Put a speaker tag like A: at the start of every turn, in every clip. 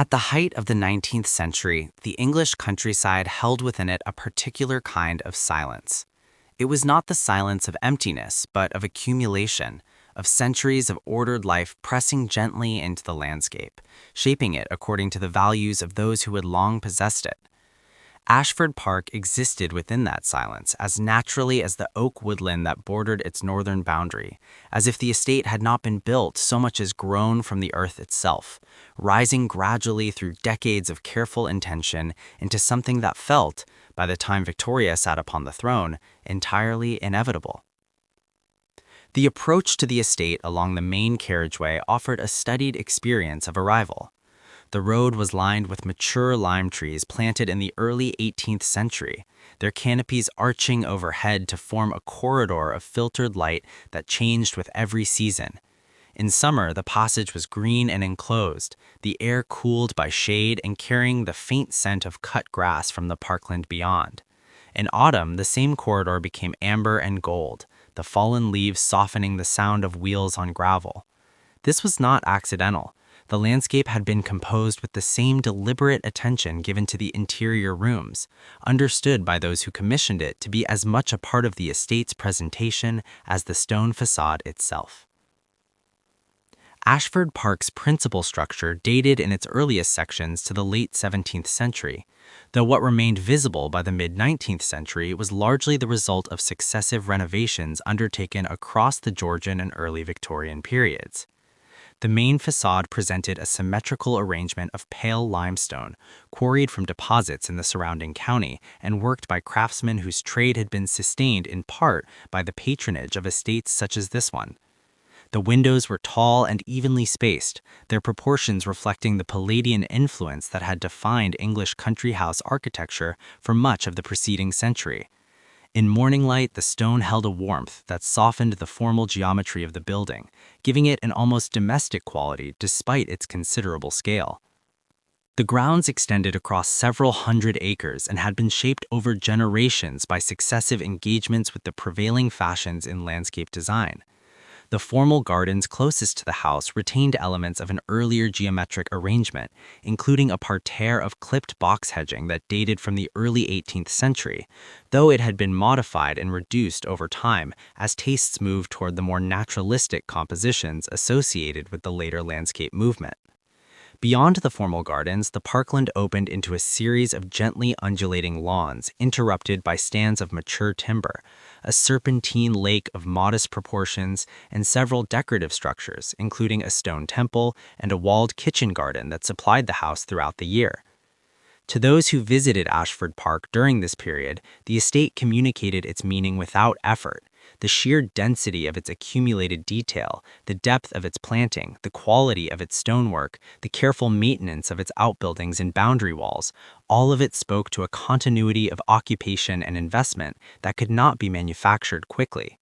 A: At the height of the 19th century, the English countryside held within it a particular kind of silence. It was not the silence of emptiness, but of accumulation, of centuries of ordered life pressing gently into the landscape, shaping it according to the values of those who had long possessed it. Ashford Park existed within that silence as naturally as the oak woodland that bordered its northern boundary, as if the estate had not been built so much as grown from the earth itself, rising gradually through decades of careful intention into something that felt, by the time Victoria sat upon the throne, entirely inevitable. The approach to the estate along the main carriageway offered a studied experience of arrival. The road was lined with mature lime trees planted in the early 18th century, their canopies arching overhead to form a corridor of filtered light that changed with every season. In summer, the passage was green and enclosed, the air cooled by shade and carrying the faint scent of cut grass from the parkland beyond. In autumn, the same corridor became amber and gold, the fallen leaves softening the sound of wheels on gravel. This was not accidental. The landscape had been composed with the same deliberate attention given to the interior rooms, understood by those who commissioned it to be as much a part of the estate's presentation as the stone facade itself. Ashford Park's principal structure dated in its earliest sections to the late 17th century, though what remained visible by the mid-19th century was largely the result of successive renovations undertaken across the Georgian and early Victorian periods. The main facade presented a symmetrical arrangement of pale limestone, quarried from deposits in the surrounding county and worked by craftsmen whose trade had been sustained in part by the patronage of estates such as this one. The windows were tall and evenly spaced, their proportions reflecting the Palladian influence that had defined English country house architecture for much of the preceding century. In morning light, the stone held a warmth that softened the formal geometry of the building, giving it an almost domestic quality despite its considerable scale. The grounds extended across several hundred acres and had been shaped over generations by successive engagements with the prevailing fashions in landscape design. The formal gardens closest to the house retained elements of an earlier geometric arrangement, including a parterre of clipped box hedging that dated from the early 18th century, though it had been modified and reduced over time as tastes moved toward the more naturalistic compositions associated with the later landscape movement. Beyond the formal gardens, the parkland opened into a series of gently undulating lawns interrupted by stands of mature timber, a serpentine lake of modest proportions, and several decorative structures, including a stone temple and a walled kitchen garden that supplied the house throughout the year. To those who visited Ashford Park during this period, the estate communicated its meaning without effort. The sheer density of its accumulated detail, the depth of its planting, the quality of its stonework, the careful maintenance of its outbuildings and boundary walls, all of it spoke to a continuity of occupation and investment that could not be manufactured quickly.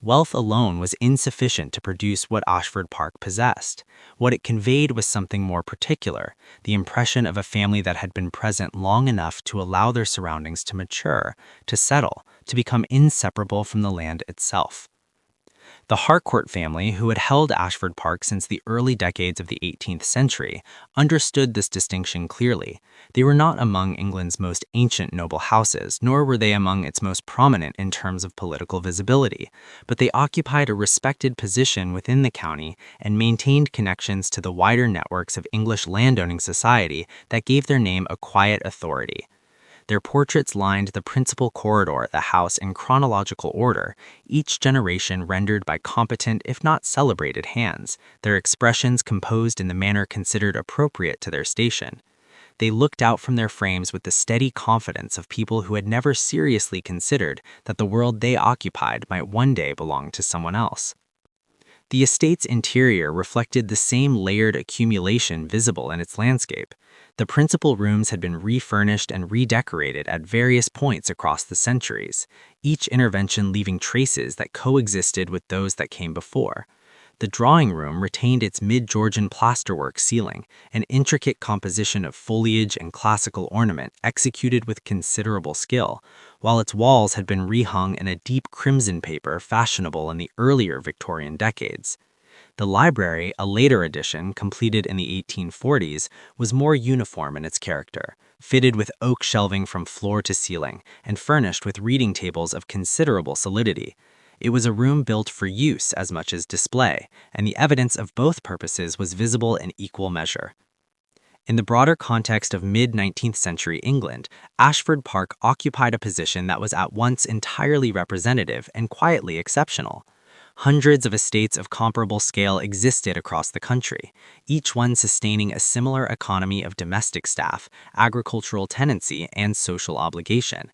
A: Wealth alone was insufficient to produce what Ashford Park possessed. What it conveyed was something more particular, the impression of a family that had been present long enough to allow their surroundings to mature, to settle, to become inseparable from the land itself. The Harcourt family, who had held Ashford Park since the early decades of the 18th century, understood this distinction clearly. They were not among England's most ancient noble houses, nor were they among its most prominent in terms of political visibility, but they occupied a respected position within the county and maintained connections to the wider networks of English landowning society that gave their name a quiet authority. Their portraits lined the principal corridor of the house in chronological order, each generation rendered by competent if not celebrated hands, their expressions composed in the manner considered appropriate to their station. They looked out from their frames with the steady confidence of people who had never seriously considered that the world they occupied might one day belong to someone else. The estate's interior reflected the same layered accumulation visible in its landscape. The principal rooms had been refurnished and redecorated at various points across the centuries, each intervention leaving traces that coexisted with those that came before. The drawing room retained its mid-Georgian plasterwork ceiling, an intricate composition of foliage and classical ornament executed with considerable skill, while its walls had been rehung in a deep crimson paper fashionable in the earlier Victorian decades. The library, a later addition completed in the 1840s, was more uniform in its character, fitted with oak shelving from floor to ceiling and furnished with reading tables of considerable solidity. It was a room built for use as much as display, and the evidence of both purposes was visible in equal measure. In the broader context of mid-19th century England, Ashford Park occupied a position that was at once entirely representative and quietly exceptional. Hundreds of estates of comparable scale existed across the country, each one sustaining a similar economy of domestic staff, agricultural tenancy, and social obligation.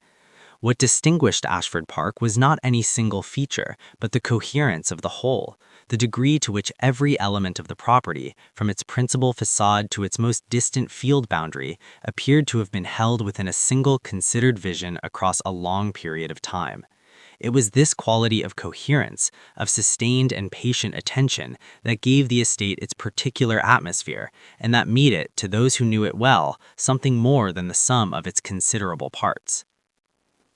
A: What distinguished Ashford Park was not any single feature, but the coherence of the whole, the degree to which every element of the property, from its principal facade to its most distant field boundary, appeared to have been held within a single considered vision across a long period of time. It was this quality of coherence, of sustained and patient attention, that gave the estate its particular atmosphere, and that made it, to those who knew it well, something more than the sum of its considerable parts.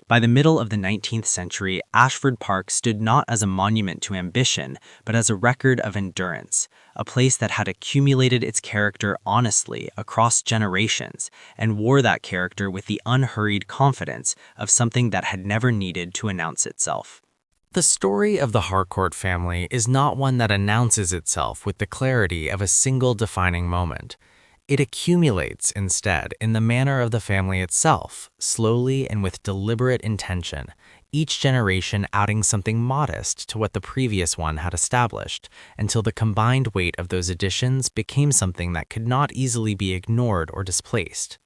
A: By the middle of the 19th century, Ashford Park stood not as a monument to ambition, but as a record of endurance, a place that had accumulated its character honestly across generations and wore that character with the unhurried confidence of something that had never needed to announce itself. The story of the Harcourt family is not one that announces itself with the clarity of a single defining moment. It accumulates, instead, in the manner of the family itself, slowly and with deliberate intention, each generation adding something modest to what the previous one had established, until the combined weight of those additions became something that could not easily be ignored or displaced.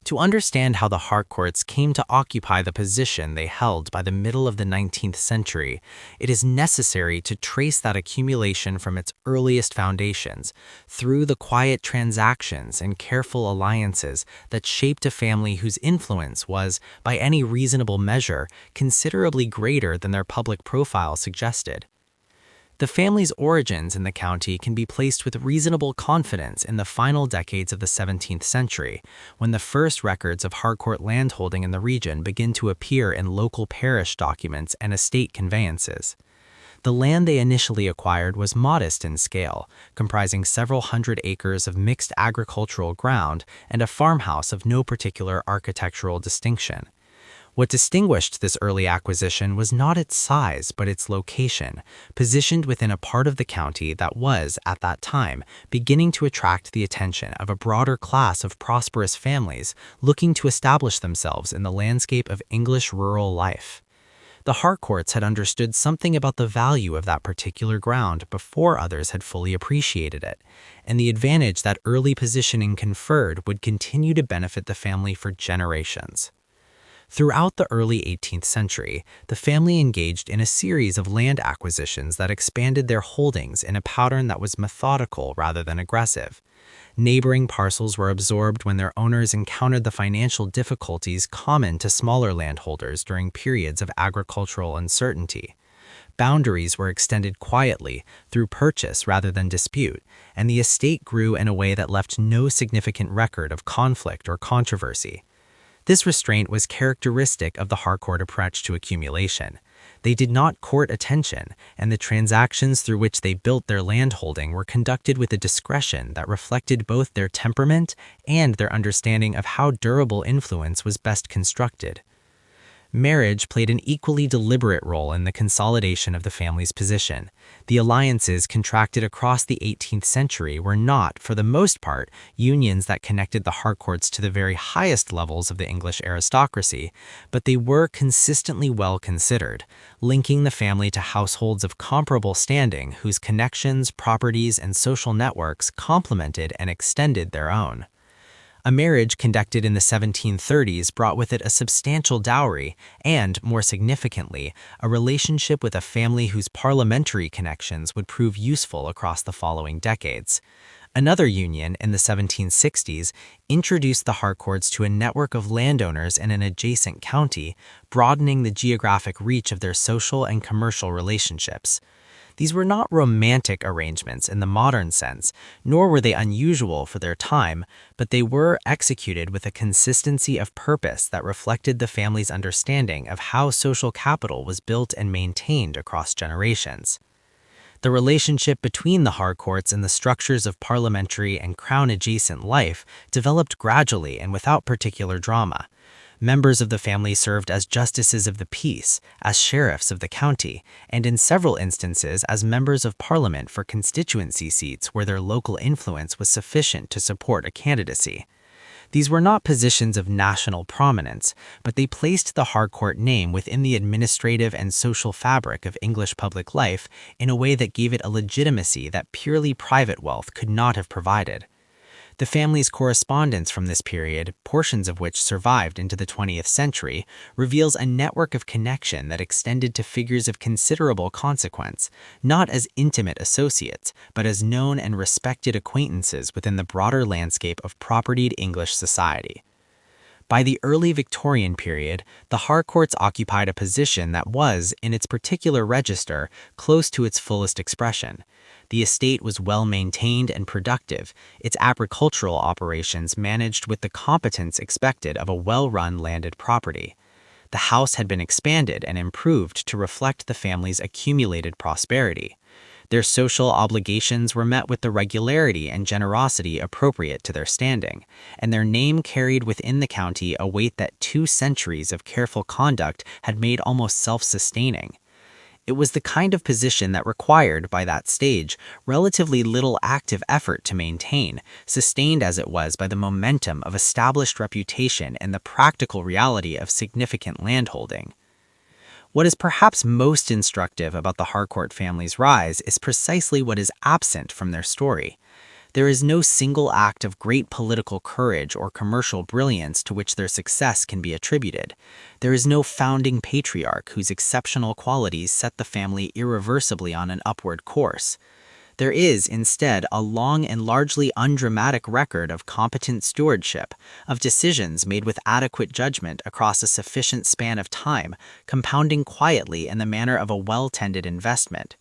A: To understand how the Harcourts came to occupy the position they held by the middle of the 19th century, it is necessary to trace that accumulation from its earliest foundations, through the quiet transactions and careful alliances that shaped a family whose influence was, by any reasonable measure, considerably greater than their public profile suggested. The family's origins in the county can be placed with reasonable confidence in the final decades of the 17th century, when the first records of Harcourt landholding in the region begin to appear in local parish documents and estate conveyances. The land they initially acquired was modest in scale, comprising several hundred acres of mixed agricultural ground and a farmhouse of no particular architectural distinction. What distinguished this early acquisition was not its size, but its location, positioned within a part of the county that was, at that time, beginning to attract the attention of a broader class of prosperous families looking to establish themselves in the landscape of English rural life. The Harcourts had understood something about the value of that particular ground before others had fully appreciated it, and the advantage that early positioning conferred would continue to benefit the family for generations. Throughout the early 18th century, the family engaged in a series of land acquisitions that expanded their holdings in a pattern that was methodical rather than aggressive. Neighboring parcels were absorbed when their owners encountered the financial difficulties common to smaller landholders during periods of agricultural uncertainty. Boundaries were extended quietly, through purchase rather than dispute, and the estate grew in a way that left no significant record of conflict or controversy. This restraint was characteristic of the Harcourt approach to accumulation. They did not court attention, and the transactions through which they built their landholding were conducted with a discretion that reflected both their temperament and their understanding of how durable influence was best constructed. Marriage played an equally deliberate role in the consolidation of the family's position. The alliances contracted across the 18th century were not, for the most part, unions that connected the Harcourts to the very highest levels of the English aristocracy, but they were consistently well considered, linking the family to households of comparable standing whose connections, properties, and social networks complemented and extended their own. A marriage conducted in the 1730s brought with it a substantial dowry and, more significantly, a relationship with a family whose parliamentary connections would prove useful across the following decades. Another union in the 1760s introduced the Harcourts to a network of landowners in an adjacent county, broadening the geographic reach of their social and commercial relationships. These were not romantic arrangements in the modern sense, nor were they unusual for their time, but they were executed with a consistency of purpose that reflected the family's understanding of how social capital was built and maintained across generations. The The relationship between the Harcourts and the structures of parliamentary and crown-adjacent life developed gradually and without particular drama. Members of the family served as justices of the peace, as sheriffs of the county, and in several instances as members of parliament for constituency seats where their local influence was sufficient to support a candidacy. These were not positions of national prominence, but they placed the Harcourt name within the administrative and social fabric of English public life in a way that gave it a legitimacy that purely private wealth could not have provided. The family's correspondence from this period, portions of which survived into the 20th century, reveals a network of connection that extended to figures of considerable consequence, not as intimate associates, but as known and respected acquaintances within the broader landscape of propertied English society. By the early Victorian period, the Harcourts occupied a position that was, in its particular register, close to its fullest expression. The estate was well maintained and productive, its agricultural operations managed with the competence expected of a well-run landed property. The house had been expanded and improved to reflect the family's accumulated prosperity. Their social obligations were met with the regularity and generosity appropriate to their standing, and their name carried within the county a weight that 2 centuries of careful conduct had made almost self-sustaining. It was the kind of position that required, by that stage, relatively little active effort to maintain, sustained as it was by the momentum of established reputation and the practical reality of significant landholding. What is perhaps most instructive about the Harcourt family's rise is precisely what is absent from their story. There is no single act of great political courage or commercial brilliance to which their success can be attributed. There is no founding patriarch whose exceptional qualities set the family irreversibly on an upward course. There is, instead, a long and largely undramatic record of competent stewardship, of decisions made with adequate judgment across a sufficient span of time, compounding quietly in the manner of a well-tended investment.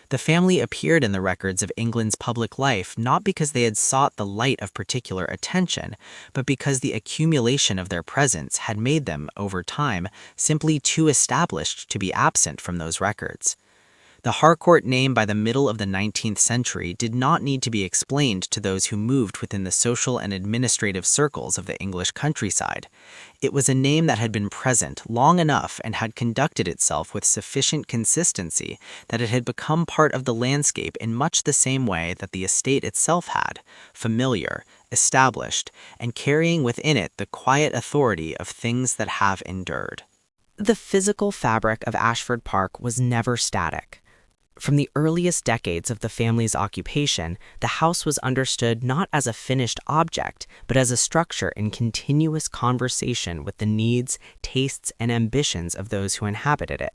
A: The family appeared in the records of England's public life not because they had sought the light of particular attention, but because the accumulation of their presence had made them, over time, simply too established to be absent from those records. The Harcourt name by the middle of the 19th century did not need to be explained to those who moved within the social and administrative circles of the English countryside. It was a name that had been present long enough and had conducted itself with sufficient consistency that it had become part of the landscape in much the same way that the estate itself had, familiar, established, and carrying within it the quiet authority of things that have endured.
B: The physical fabric of Ashford Park was never static. From the earliest decades of the family's occupation, the house was understood not as a finished object, but as a structure in continuous conversation with the needs, tastes, and ambitions of those who inhabited it.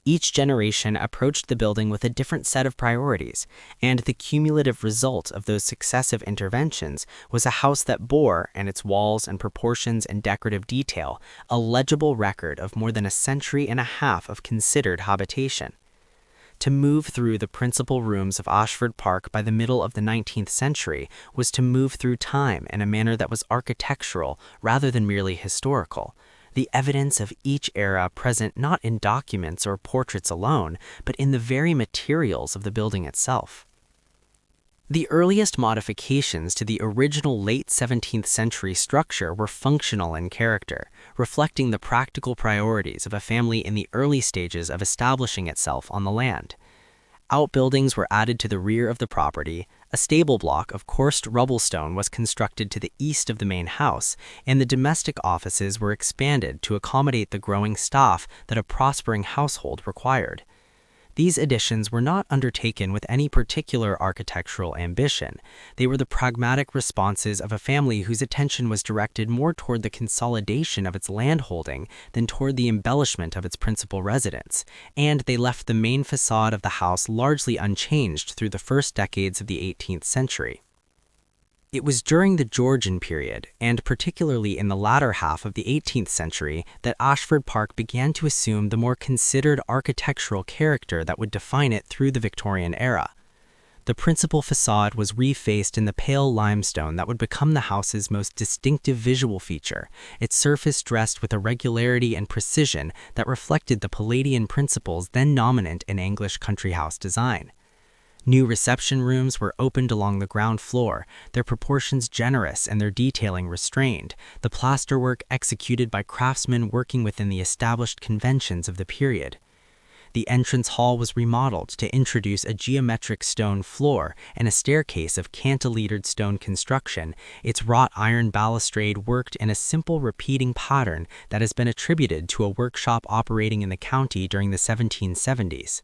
B: Each generation approached the building with a different set of priorities, and the cumulative result of those successive interventions was a house that bore, in its walls and proportions and decorative detail, a legible record of more than a century and a half of considered habitation. To move through the principal rooms of Ashford Park by the middle of the 19th century was to move through time in a manner that was architectural rather than merely historical, the evidence of each era present not in documents or portraits alone, but in the very materials of the building itself. The earliest modifications to the original late 17th century structure were functional in character, reflecting the practical priorities of a family in the early stages of establishing itself on the land. Outbuildings were added to the rear of the property, a stable block of coursed rubble stone was constructed to the east of the main house, and the domestic offices were expanded to accommodate the growing staff that a prospering household required. These additions were not undertaken with any particular architectural ambition. They were the pragmatic responses of a family whose attention was directed more toward the consolidation of its landholding than toward the embellishment of its principal residence, and they left the main facade of the house largely unchanged through the first decades of the 18th century. It was during the Georgian period, and particularly in the latter half of the 18th century, that Ashford Park began to assume the more considered architectural character that would define it through the Victorian era. The principal facade was refaced in the pale limestone that would become the house's most distinctive visual feature, its surface dressed with a regularity and precision that reflected the Palladian principles then dominant in English country house design.
A: New reception rooms were opened along the ground floor, their proportions generous and their detailing restrained, the plasterwork executed by craftsmen working within the established conventions of the period. The entrance hall was remodeled to introduce a geometric stone floor and a staircase of cantilevered stone construction, its wrought iron balustrade worked in a simple repeating pattern that has been attributed to a workshop operating in the county during the 1770s.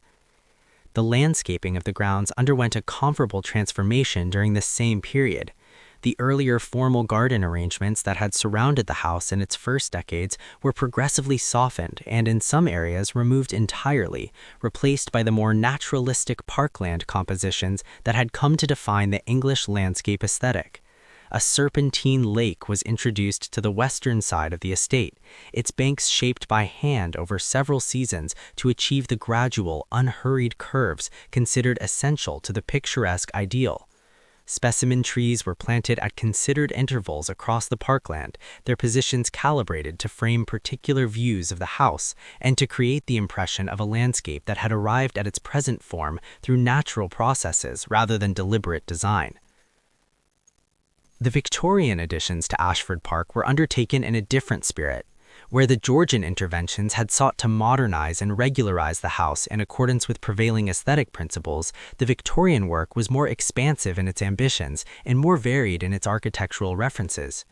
A: The landscaping of the grounds underwent a comparable transformation during this same period. The earlier formal garden arrangements that had surrounded the house in its first decades were progressively softened and in some areas removed entirely, replaced by the more naturalistic parkland compositions that had come to define the English landscape aesthetic. A serpentine lake was introduced to the western side of the estate, its banks shaped by hand over several seasons to achieve the gradual, unhurried curves considered essential to the picturesque ideal. Specimen trees were planted at considered intervals across the parkland, their positions calibrated to frame particular views of the house and to create the impression of a landscape that had arrived at its present form through natural processes rather than deliberate design. The Victorian additions to Ashford Park were undertaken in a different spirit. Where the Georgian interventions had sought to modernize and regularize the house in accordance with prevailing aesthetic principles, the Victorian work was more expansive in its ambitions and more varied in its architectural references.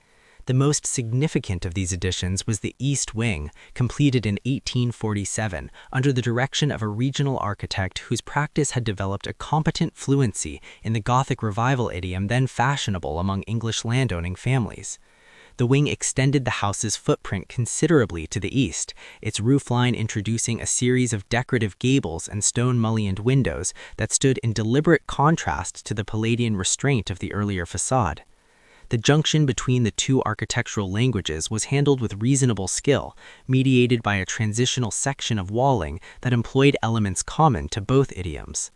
A: The most significant of these additions was the East Wing, completed in 1847 under the direction of a regional architect whose practice had developed a competent fluency in the Gothic Revival idiom then fashionable among English landowning families. The wing extended the house's footprint considerably to the east, its roofline introducing a series of decorative gables and stone-mullioned windows that stood in deliberate contrast to the Palladian restraint of the earlier facade. The junction between the two architectural languages was handled with reasonable skill, mediated by a transitional section of walling that employed elements common to both idioms.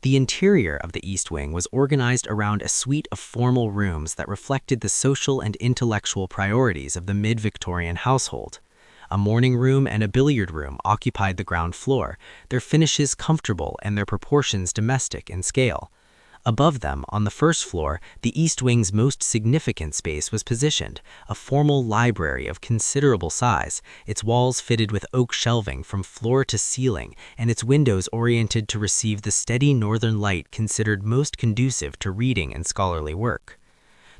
A: The interior of the East Wing was organized around a suite of formal rooms that reflected the social and intellectual priorities of the mid-Victorian household. A morning room and a billiard room occupied the ground floor, their finishes comfortable and their proportions domestic in scale. Above them, on the first floor, the East Wing's most significant space was positioned, a formal library of considerable size, its walls fitted with oak shelving from floor to ceiling, and its windows oriented to receive the steady northern light considered most conducive to reading and scholarly work.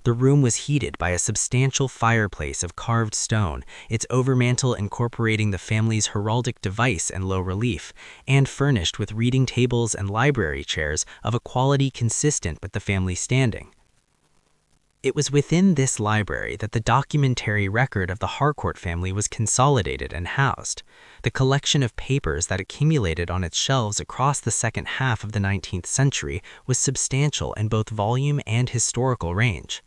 A: The room was heated by a substantial fireplace of carved stone, its overmantel incorporating the family's heraldic device in low relief, and furnished with reading tables and library chairs of a quality consistent with the family's standing. It was within this library that the documentary record of the Harcourt family was consolidated and housed. The collection of papers that accumulated on its shelves across the second half of the 19th century was substantial in both volume and historical range.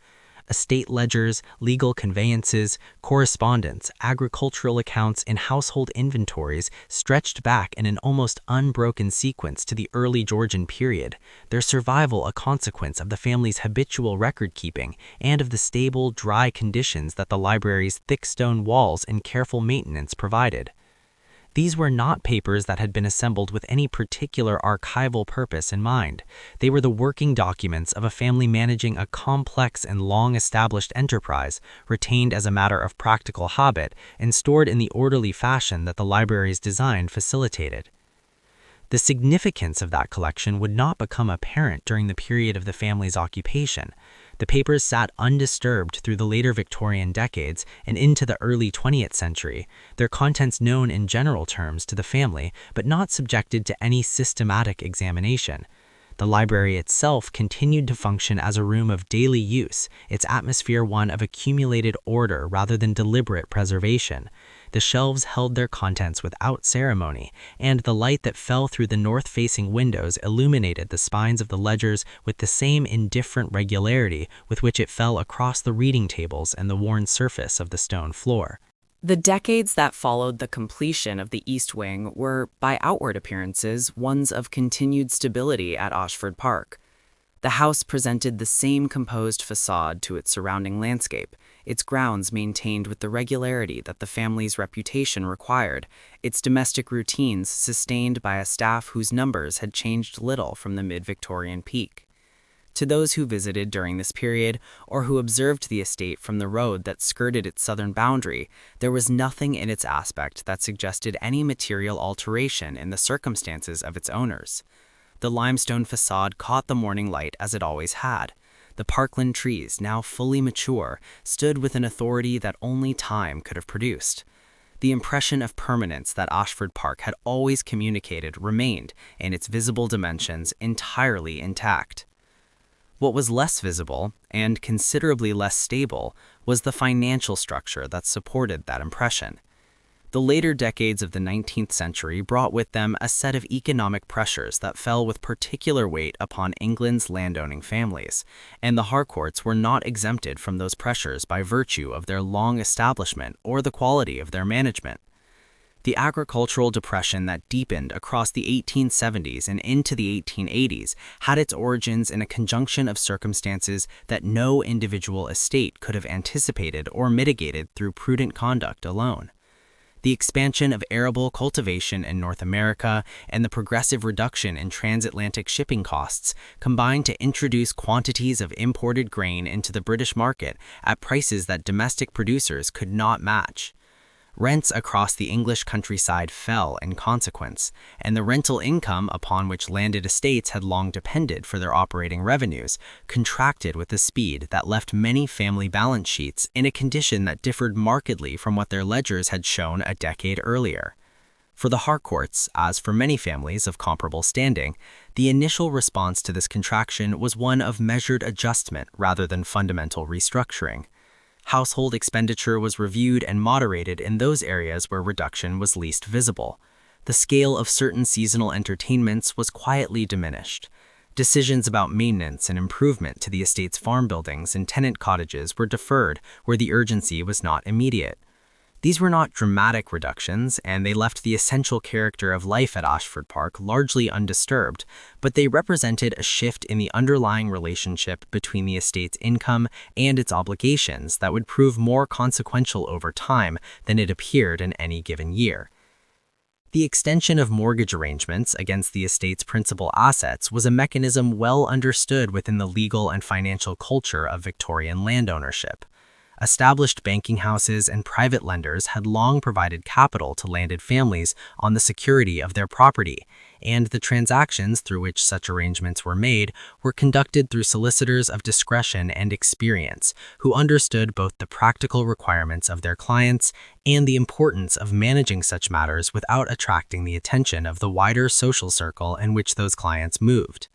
A: Estate ledgers, legal conveyances, correspondence, agricultural accounts, and household inventories stretched back in an almost unbroken sequence to the early Georgian period, their survival a consequence of the family's habitual record-keeping and of the stable, dry conditions that the library's thick stone walls and careful maintenance provided. These were not papers that had been assembled with any particular archival purpose in mind. They were the working documents of a family managing a complex and long-established enterprise, retained as a matter of practical habit and stored in the orderly fashion that the library's design facilitated. The significance of that collection would not become apparent during the period of the family's occupation. The papers sat undisturbed through the later Victorian decades and into the early 20th century, their contents known in general terms to the family, but not subjected to any systematic examination. The library itself continued to function as a room of daily use, its atmosphere one of accumulated order rather than deliberate preservation. The shelves held their contents without ceremony, and the light that fell through the north-facing windows illuminated the spines of the ledgers with the same indifferent regularity with which it fell across the reading tables and the worn surface of the stone floor.
B: The decades that followed the completion of the East Wing were, by outward appearances, ones of continued stability at Ashford Park. The house presented the same composed facade to its surrounding landscape, its grounds maintained with the regularity that the family's reputation required, its domestic routines sustained by a staff whose numbers had changed little from the mid-Victorian peak. To those who visited during this period, or who observed the estate from the road that skirted its southern boundary, there was nothing in its aspect that suggested any material alteration in the circumstances of its owners. The limestone facade caught the morning light as it always had. The parkland trees, now fully mature, stood with an authority that only time could have produced. The impression of permanence that Ashford Park had always communicated remained, in its visible dimensions, entirely intact. What was less visible, and considerably less stable, was the financial structure that supported that impression. The later decades of the 19th century brought with them a set of economic pressures that fell with particular weight upon England's landowning families, and the Harcourts were not exempted from those pressures by virtue of their long establishment or the quality of their management. The agricultural depression that deepened across the 1870s and into the 1880s had its origins in a conjunction of circumstances that no individual estate could have anticipated or mitigated through prudent conduct alone. The expansion of arable cultivation in North America and the progressive reduction in transatlantic shipping costs combined to introduce quantities of imported grain into the British market at prices that domestic producers could not match. Rents across the English countryside fell in consequence, and the rental income upon which landed estates had long depended for their operating revenues contracted with a speed that left many family balance sheets in a condition that differed markedly from what their ledgers had shown a decade earlier. For the Harcourts, as for many families of comparable standing, the initial response to this contraction was one of measured adjustment rather than fundamental restructuring. Household expenditure was reviewed and moderated in those areas where reduction was least visible. The scale of certain seasonal entertainments was quietly diminished. Decisions about maintenance and improvement to the estate's farm buildings and tenant cottages were deferred where the urgency was not immediate. These were not dramatic reductions, and they left the essential character of life at Ashford Park largely undisturbed, but they represented a shift in the underlying relationship between the estate's income and its obligations that would prove more consequential over time than it appeared in any given year. The extension of mortgage arrangements against the estate's principal assets was a mechanism well understood within the legal and financial culture of Victorian land ownership. Established banking houses and private lenders had long provided capital to landed families on the security of their property, and the transactions through which such arrangements were made were conducted through solicitors of discretion and experience, who understood both the practical requirements of their clients and the importance of managing such matters without attracting the attention of the wider social circle in which those clients moved.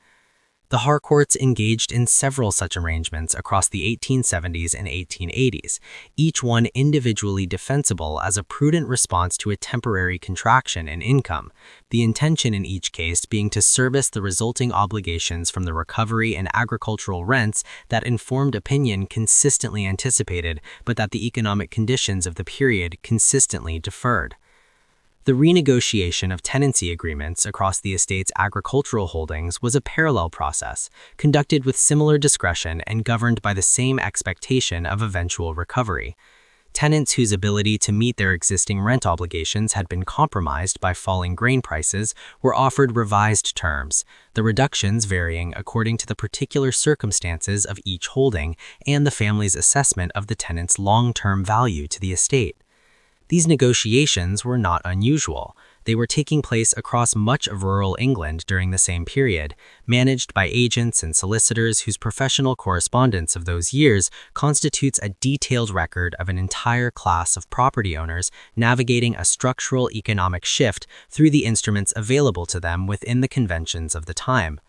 B: The Harcourts engaged in several such arrangements across the 1870s and 1880s, each one individually defensible as a prudent response to a temporary contraction in income, the intention in each case being to service the resulting obligations from the recovery in agricultural rents that informed opinion consistently anticipated, but that the economic conditions of the period consistently deferred. The renegotiation of tenancy agreements across the estate's agricultural holdings was a parallel process, conducted with similar discretion and governed by the same expectation of eventual recovery. Tenants whose ability to meet their existing rent obligations had been compromised by falling grain prices were offered revised terms, the reductions varying according to the particular circumstances of each holding and the family's assessment of the tenant's long-term value to the estate. These negotiations were not unusual. They were taking place across much of rural England during the same period, managed by agents and solicitors whose professional correspondence of those years constitutes a detailed record of an entire class of property owners navigating a structural economic shift through the instruments available to them within the conventions of the time.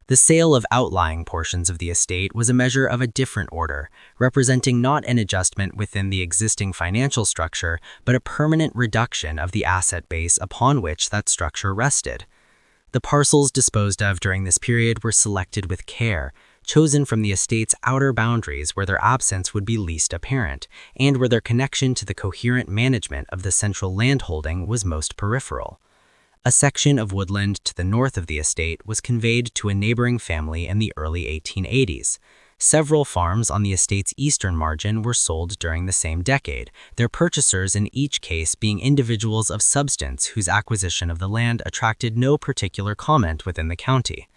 B: The sale of outlying portions of the estate was a measure of a different order, representing not an adjustment within the existing financial structure, but a permanent reduction of the asset base upon which that structure rested. The parcels disposed of during this period were selected with care, chosen from the estate's outer boundaries where their absence would be least apparent, and where their connection to the coherent management of the central landholding was most peripheral.
A: A section of woodland to the north of the estate was conveyed to a neighboring family in the early 1880s. Several farms on the estate's eastern margin were sold during the same decade, their purchasers in each case being individuals of substance whose acquisition of the land attracted no particular comment within the county.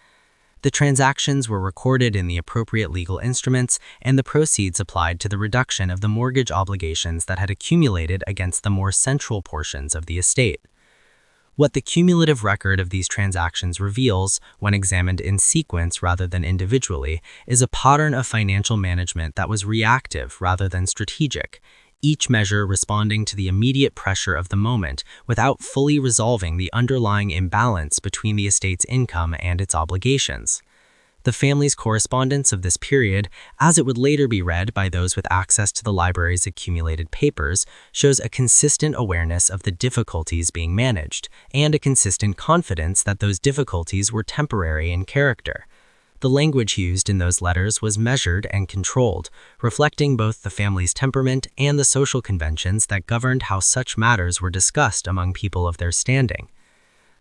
A: The transactions were recorded in the appropriate legal instruments, and the proceeds applied to the reduction of the mortgage obligations that had accumulated against the more central portions of the estate. What the cumulative record of these transactions reveals, when examined in sequence rather than individually, is a pattern of financial management that was reactive rather than strategic, each measure responding to the immediate pressure of the moment without fully resolving the underlying imbalance between the estate's income and its obligations. The family's correspondence of this period, as it would later be read by those with access to the library's accumulated papers, shows a consistent awareness of the difficulties being managed, and a consistent confidence that those difficulties were temporary in character. The language used in those letters was measured and controlled, reflecting both the family's temperament and the social conventions that governed how such matters were discussed among people of their standing.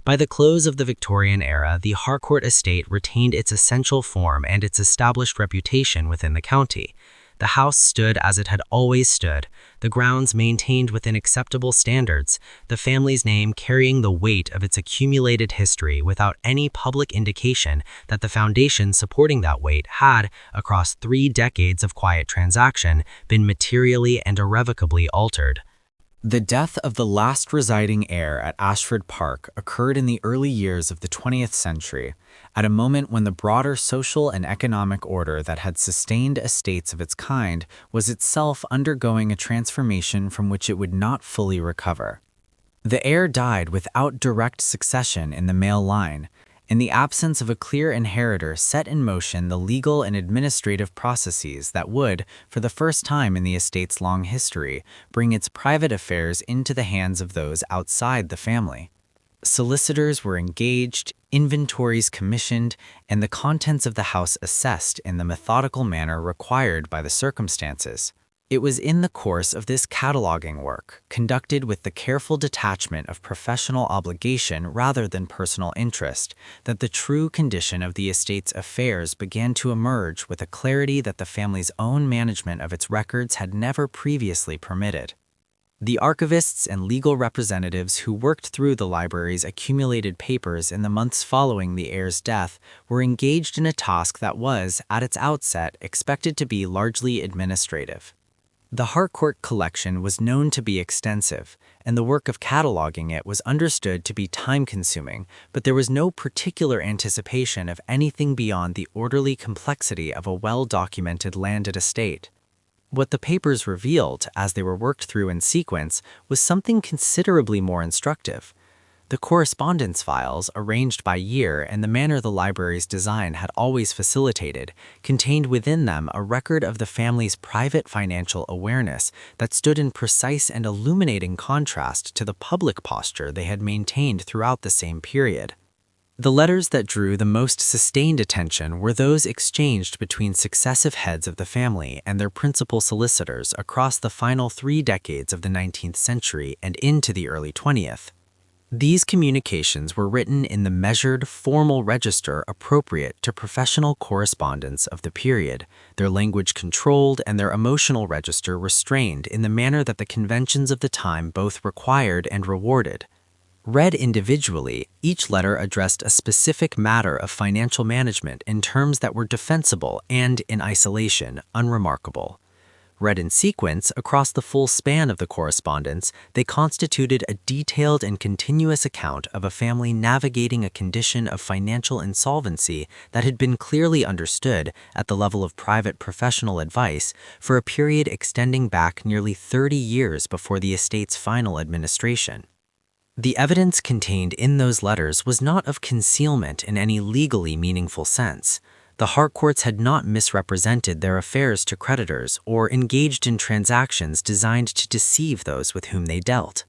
A: By the close of the Victorian era, the Harcourt estate retained its essential form and its established reputation within the county. The house stood as it had always stood, the grounds maintained within acceptable standards, the family's name carrying the weight of its accumulated history without any public indication that the foundation supporting that weight had, across 3 decades of quiet transaction, been materially and irrevocably altered.
C: The death of the last residing heir at Ashford Park occurred in the early years of the 20th century, at a moment when the broader social and economic order that had sustained estates of its kind was itself undergoing a transformation from which it would not fully recover. The heir died without direct succession in the male line, and the absence of a clear inheritor set in motion the legal and administrative processes that would, for the first time in the estate's long history, bring its private affairs into the hands of those outside the family. Solicitors were engaged, inventories commissioned, and the contents of the house assessed in the methodical manner required by the circumstances. It was in the course of this cataloging work, conducted with the careful detachment of professional obligation rather than personal interest, that the true condition of the estate's affairs began to emerge with a clarity that the family's own management of its records had never previously permitted. The archivists and legal representatives who worked through the library's accumulated papers in the months following the heir's death were engaged in a task that was, at its outset, expected to be largely administrative. The Harcourt collection was known to be extensive, and the work of cataloging it was understood to be time-consuming, but there was no particular anticipation of anything beyond the orderly complexity of a well-documented landed estate. What the papers revealed, as they were worked through in sequence, was something considerably more instructive. The correspondence files, arranged by year and the manner the library's design had always facilitated, contained within them a record of the family's private financial awareness that stood in precise and illuminating contrast to the public posture they had maintained throughout the same period. The letters that drew the most sustained attention were those exchanged between successive heads of the family and their principal solicitors across the final 3 decades of the 19th century and into the early 20th. These communications were written in the measured, formal register appropriate to professional correspondence of the period, their language controlled and their emotional register restrained in the manner that the conventions of the time both required and rewarded. Read individually, each letter addressed a specific matter of financial management in terms that were defensible and, in isolation, unremarkable. Read in sequence, across the full span of the correspondence, they constituted a detailed and continuous account of a family navigating a condition of financial insolvency that had been clearly understood, at the level of private professional advice, for a period extending back nearly 30 years before the estate's final administration. The evidence contained in those letters was not of concealment in any legally meaningful sense. The Harcourts had not misrepresented their affairs to creditors or engaged in transactions designed to deceive those with whom they dealt.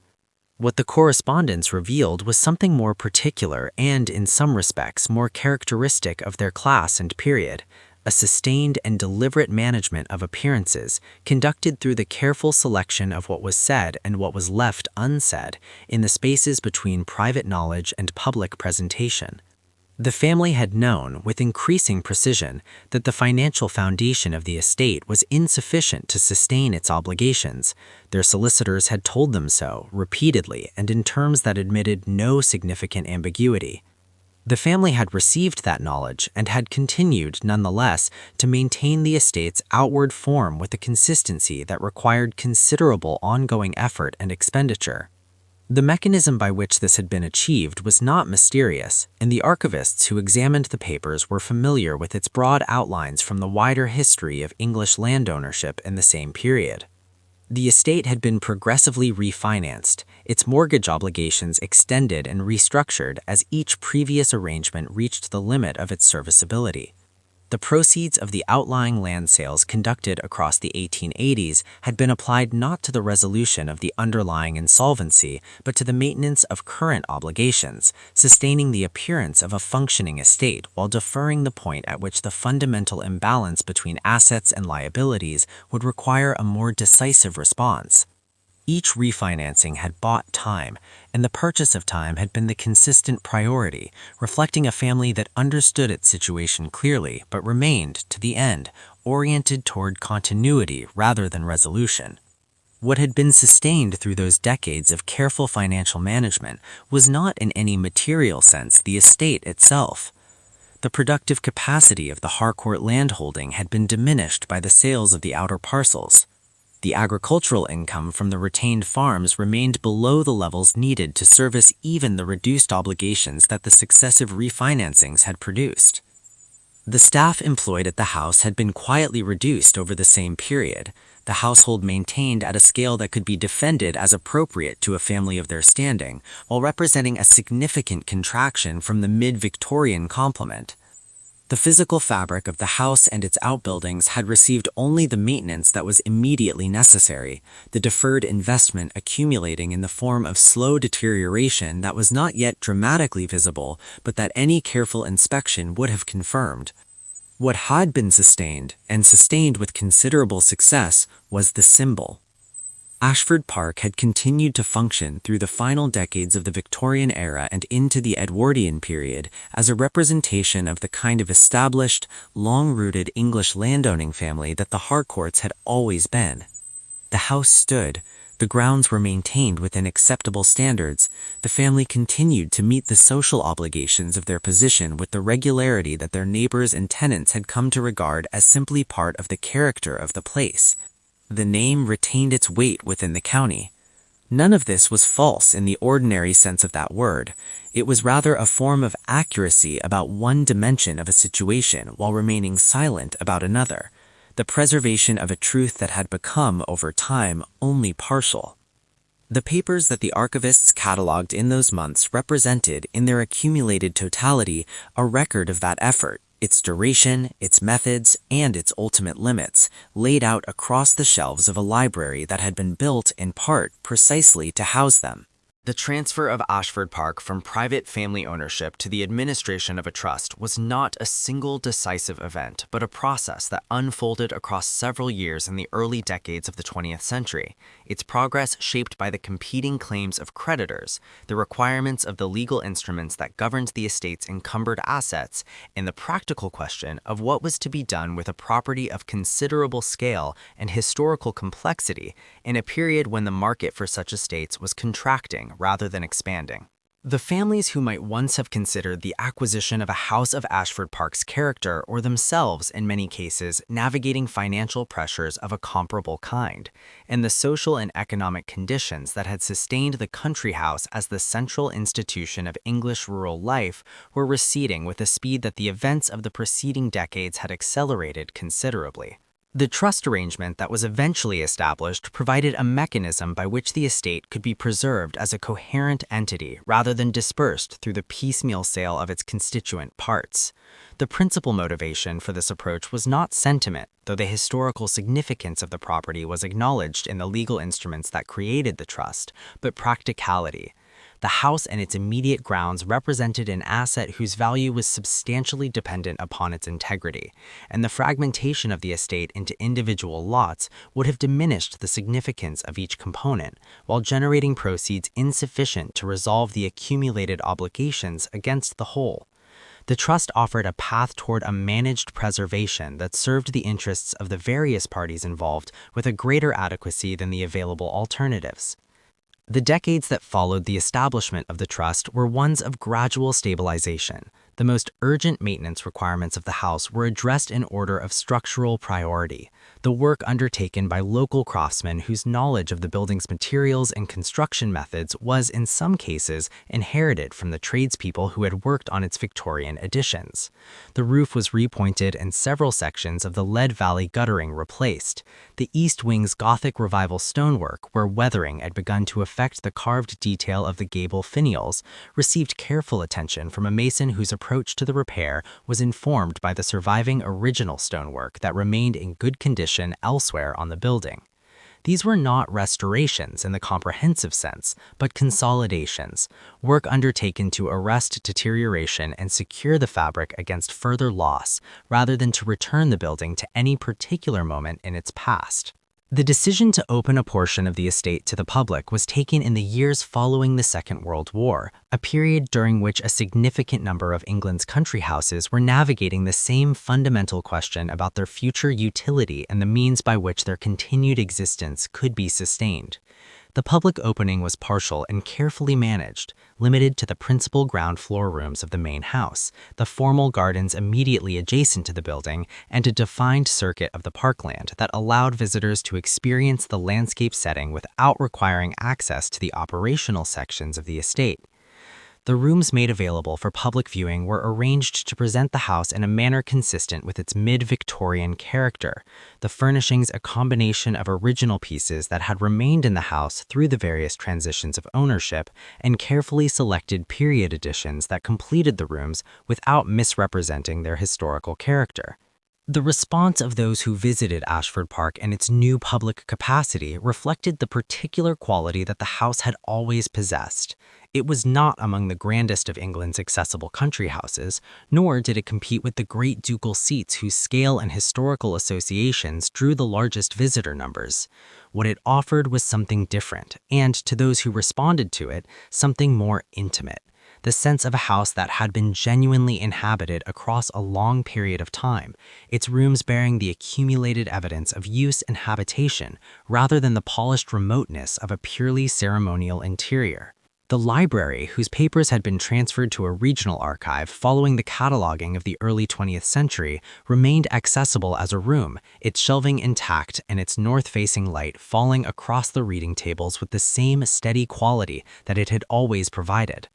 C: What the correspondence revealed was something more particular and, in some respects, more characteristic of their class and period,
A: a sustained and deliberate management of appearances conducted through the careful selection of what was said and what was left unsaid in the spaces between private knowledge and public presentation. The family had known, with increasing precision, that the financial foundation of the estate was insufficient to sustain its obligations. Their solicitors had told them so, repeatedly and in terms that admitted no significant ambiguity. The family had received that knowledge and had continued, nonetheless, to maintain the estate's outward form with a consistency that required considerable ongoing effort and expenditure. The mechanism by which this had been achieved was not mysterious, and the archivists who examined the papers were familiar with its broad outlines from the wider history of English land ownership in the same period. The estate had been progressively refinanced, its mortgage obligations extended and restructured as each previous arrangement reached the limit of its serviceability. The proceeds of the outlying land sales conducted across the 1880s had been applied not to the resolution of the underlying insolvency, but to the maintenance of current obligations, sustaining the appearance of a functioning estate while deferring the point at which the fundamental imbalance between assets and liabilities would require a more decisive response. Each refinancing had bought time, and the purchase of time had been the consistent priority, reflecting a family that understood its situation clearly but remained, to the end, oriented toward continuity rather than resolution. What had been sustained through those decades of careful financial management was not in any material sense the estate itself. The productive capacity of the Harcourt landholding had been diminished by the sales of the outer parcels. The agricultural income from the retained farms remained below the levels needed to service even the reduced obligations that the successive refinancings had produced. The staff employed at the house had been quietly reduced over the same period, the household maintained at a scale that could be defended as appropriate to a family of their standing, while representing a significant contraction from the mid-Victorian complement. The physical fabric of the house and its outbuildings had received only the maintenance that was immediately necessary, the deferred investment accumulating in the form of slow deterioration that was not yet dramatically visible, but that any careful inspection would have confirmed. What had been sustained, and sustained with considerable success, was the symbol. Ashford Park had continued to function through the final decades of the Victorian era and into the Edwardian period as a representation of the kind of established, long-rooted English landowning family that the Harcourts had always been. The house stood, the grounds were maintained within acceptable standards, the family continued to meet the social obligations of their position with the regularity that their neighbors and tenants had come to regard as simply part of the character of the place. The name retained its weight within the county. None of this was false in the ordinary sense of that word. It was rather a form of accuracy about one dimension of a situation while remaining silent about another, the preservation of a truth that had become, over time, only partial. The papers that the archivists catalogued in those months represented, in their accumulated totality, a record of that effort, its duration, its methods, and its ultimate limits, laid out across the shelves of a library that had been built, in part, precisely to house them.
B: The transfer of Ashford Park from private family ownership to the administration of a trust was not a single decisive event, but a process that unfolded across several years in the early decades of the 20th century, its progress shaped by the competing claims of creditors, the requirements of the legal instruments that governed the estate's encumbered assets, and the practical question of what was to be done with a property of considerable scale and historical complexity in a period when the market for such estates was contracting rather than expanding. The families who might once have considered the acquisition of a house of Ashford Park's character or themselves, in many cases, navigating financial pressures of a comparable kind, and the social and economic conditions that had sustained the country house as the central institution of English rural life were receding with a speed that the events of the preceding decades had accelerated considerably. The trust arrangement that was eventually established provided a mechanism by which the estate could be preserved as a coherent entity rather than dispersed through the piecemeal sale of its constituent parts. The principal motivation for this approach was not sentiment, though the historical significance of the property was acknowledged in the legal instruments that created the trust, but practicality.
A: The house and its immediate grounds represented an asset whose value was substantially dependent upon its integrity, and the fragmentation of the estate into individual lots would have diminished the significance of each component, while generating proceeds insufficient to resolve the accumulated obligations against the whole. The trust offered a path toward a managed preservation that served the interests of the various parties involved with a greater adequacy than the available alternatives. The decades that followed the establishment of the trust were ones of gradual stabilization. The most urgent maintenance requirements of the house were addressed in order of structural priority. The work undertaken by local craftsmen whose knowledge of the building's materials and construction methods was, in some cases, inherited from the tradespeople who had worked on its Victorian additions. The roof was repointed and several sections of the Lead Valley guttering replaced. The east wing's Gothic Revival stonework, where weathering had begun to affect the carved detail of the gable finials, received careful attention from a mason whose approach to the repair was informed by the surviving original stonework that remained in good condition elsewhere on the building. These were not restorations in the comprehensive sense, but consolidations, work undertaken to arrest deterioration and secure the fabric against further loss, rather than to return the building to any particular moment in its past. The decision to open a portion of the estate to the public was taken in the years following the Second World War, a period during which a significant number of England's country houses were navigating the same fundamental question about their future utility and the means by which their continued existence could be sustained. The public opening was partial and carefully managed, limited to the principal ground floor rooms of the main house, the formal gardens immediately adjacent to the building, and a defined circuit of the parkland that allowed visitors to experience the landscape setting without requiring access to the operational sections of the estate. The rooms made available for public viewing were arranged to present the house in a manner consistent with its mid-Victorian character, the furnishings a combination of original pieces that had remained in the house through the various transitions of ownership, and carefully selected period additions that completed the rooms without misrepresenting their historical character. The response of those who visited Ashford Park and its new public capacity reflected the particular quality that the house had always possessed. It was not among the grandest of England's accessible country houses, nor did it compete with the great ducal seats whose scale and historical associations drew the largest visitor numbers. What it offered was something different, and to those who responded to it, something more intimate. The sense of a house that had been genuinely inhabited across a long period of time, its rooms bearing the accumulated evidence of use and habitation rather than the polished remoteness of a purely ceremonial interior. The library, whose papers had been transferred to a regional archive following the cataloging of the early 20th century, remained accessible as a room, its shelving intact and its north-facing light falling across the reading tables with the same steady quality that it had always provided.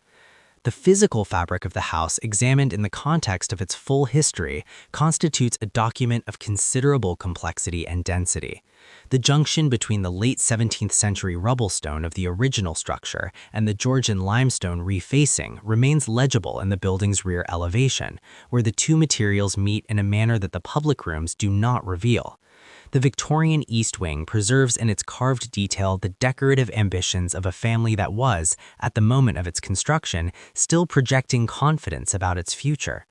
A: The physical fabric of the house, examined in the context of its full history, constitutes a document of considerable complexity and density. The junction between the late 17th century rubble stone of the original structure and the Georgian limestone refacing remains legible in the building's rear elevation, where the two materials meet in a manner that the public rooms do not reveal. The Victorian East Wing preserves in its carved detail the decorative ambitions of a family that was, at the moment of its construction, still projecting confidence about its future.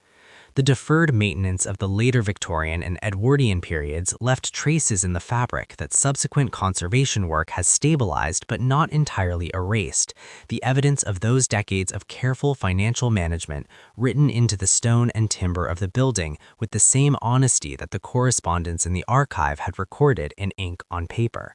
A: The deferred maintenance of the later Victorian and Edwardian periods left traces in the fabric that subsequent conservation work has stabilized but not entirely erased, the evidence of those decades of careful financial management written into the stone and timber of the building with the same honesty that the correspondence in the archive had recorded in ink on paper.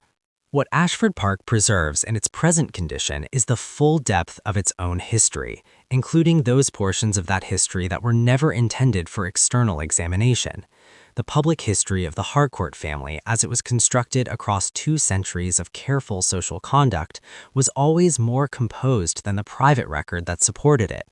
A: What Ashford Park preserves in its present condition is the full depth of its own history, including those portions of that history that were never intended for external examination. The public history of the Harcourt family, as it was constructed across 2 centuries of careful social conduct, was always more composed than the private record that supported it.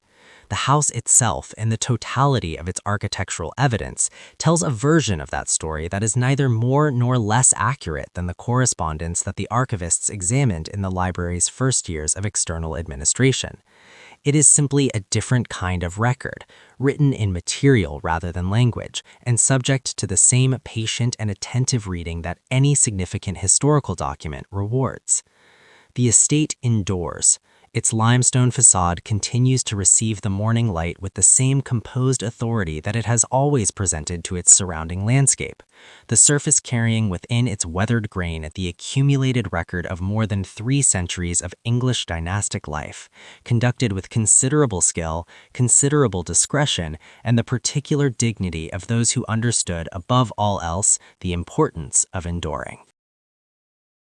A: The house itself, in the totality of its architectural evidence, tells a version of that story that is neither more nor less accurate than the correspondence that the archivists examined in the library's first years of external administration. It is simply a different kind of record, written in material rather than language, and subject to the same patient and attentive reading that any significant historical document rewards. The estate endures. Its limestone facade continues to receive the morning light with the same composed authority that it has always presented to its surrounding landscape, the surface carrying within its weathered grain the accumulated record of more than 3 centuries of English dynastic life, conducted with considerable skill, considerable discretion, and the particular dignity of those who understood above all else the importance of enduring.